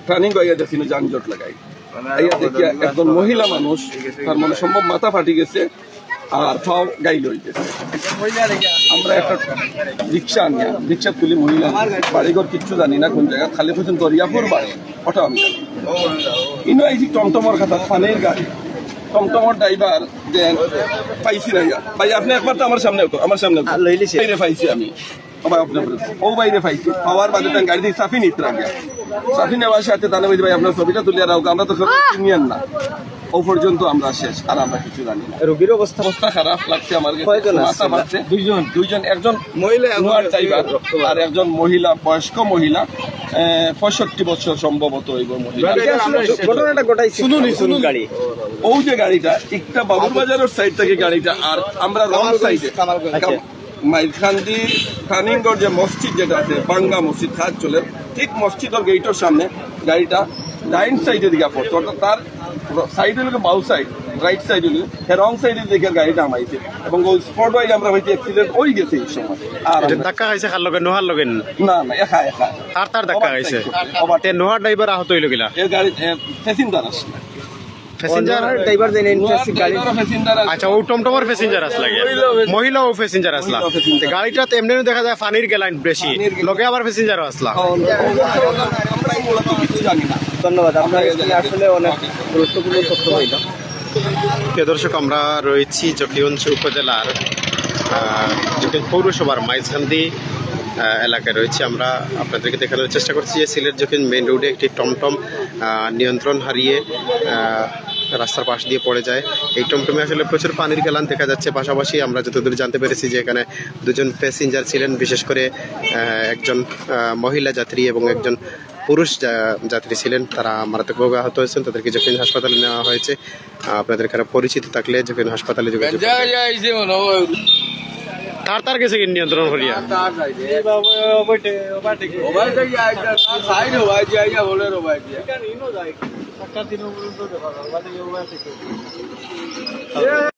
ট্রানিং কইয়া দেখছিনো যানজট লাগাই দেখিয়া একজন মহিলা মানুষ তার মনে সম্ভব মাথা ফাটি গেছে আর পাও গাইল হয়ে গেছে। আমরা একটা রিক্সা আনিয়া রিক্সা তুলি মহিলা বাড়িঘর কিচ্ছু জানি না কোন জায়গা খালি পর্যন্ত রিয়াপুর বাড়ি ওটা আমি জানি ইনো এই যে টমটমর কথা ফানের গাড়ি টমটমর ড্রাইভার যে পাইছি না ভাই আপনি একবার তো আমার সামনে পাইছি আমি ও বাইরে পাইছি পাওয়ার বাদে গাড়ি দিয়ে সাফি নিতে গিয়া সাফি নেওয়ার সাথে তাহলে ভাই আপনার ছবিটা তুলে রাখো আমরা তো চিনিয়েন না ও পর্যন্ত আমরা শেষ আর আমরা কিছু জানি না। রোগীর অবস্থা খারাপ লাগছে আমার মাথা বাড়ছে দুইজন একজন মহিলা ড্রাইভার আর একজন মহিলা বয়স্ক মহিলা 65 বছর সম্ভবত হইব মহিলা। ঘটনাটা ঘটাইছে শুনুন গাড়ি ও যে গাড়িটা একটা বাবুর বাজারের সাইড থেকে গাড়িটা আর আমরা রং সাইডে মাইলখান্দি খানিগড় যে মসজিদ যেটা আছে বাঙ্গা মসজিদ খাত চলে ঠিক মসজিদের গেটের সামনে গাড়িটা ডাইন সাইডের দিকে পড়ছে অর্থাৎ তার সাইড হলো বাউ সাইড রাইট সাইড হলো রং সাইডের দিকে গাড়িটা আমাইছে এবং ওই স্পট ওয়াইজ আমরা হয়তো অ্যাক্সিডেন্ট হয়ে গেছে এই সময়। আর ধাক্কা খাইছে কার লগে নোহার লগে না একা তার ধাক্কা খাইছে তে নোহার ড্রাইভার আহত হইল গিলা এই গাড়ি প্যাসেঞ্জার আসলে প্যাসেঞ্জার ড্রাইভার দেন ইন্টারেস্ট গাড়ি আচ্ছা ও টমটমের প্যাসেঞ্জার আসলা মহিলা ও প্যাসেঞ্জার আসলা গাড়িটা এমনি দেখা যায় পানির গেলাইন বেশি লগে আবার প্যাসেঞ্জারও আসলা। আমরা মূলত কিছু জানি না। ধন্যবাদ আপনার আসলে অনেক গুরুত্বপূর্ণ তথ্য হইল। প্রিয় দর্শক আমরা রয়েছি জকিগঞ্জ উপজেলার জকিগঞ্জ পৌরসভার মাইজকান্দি এলাকায় রয়েছে। আমরা আপনাদেরকে দেখানোর চেষ্টা করছি যে সিলেট জকিগঞ্জ মেইন রোডে একটি টমটম নিয়ন্ত্রণ হারিয়ে রাস্তার পাশ দিয়ে পড়ে যায়। এই টমটমে আসলে প্রচুর পানির গেলান দেখা যাচ্ছে। পাশাপাশি আমরা যতদূর জানতে পেরেছি যে এখানে দুজন প্যাসেঞ্জার ছিলেন, বিশেষ করে একজন মহিলা যাত্রী এবং একজন পুরুষ যাত্রী ছিলেন। তারা মারাত্মকভাবে আহত হয়েছেন, তাদেরকে জকিগঞ্জ হাসপাতালে নেওয়া হয়েছে। আপনাদের কারো পরিচিত থাকলে জকিগঞ্জ হাসপাতালে যোগাযোগ তার গেছে নিয়ন্ত্রণ করিয়া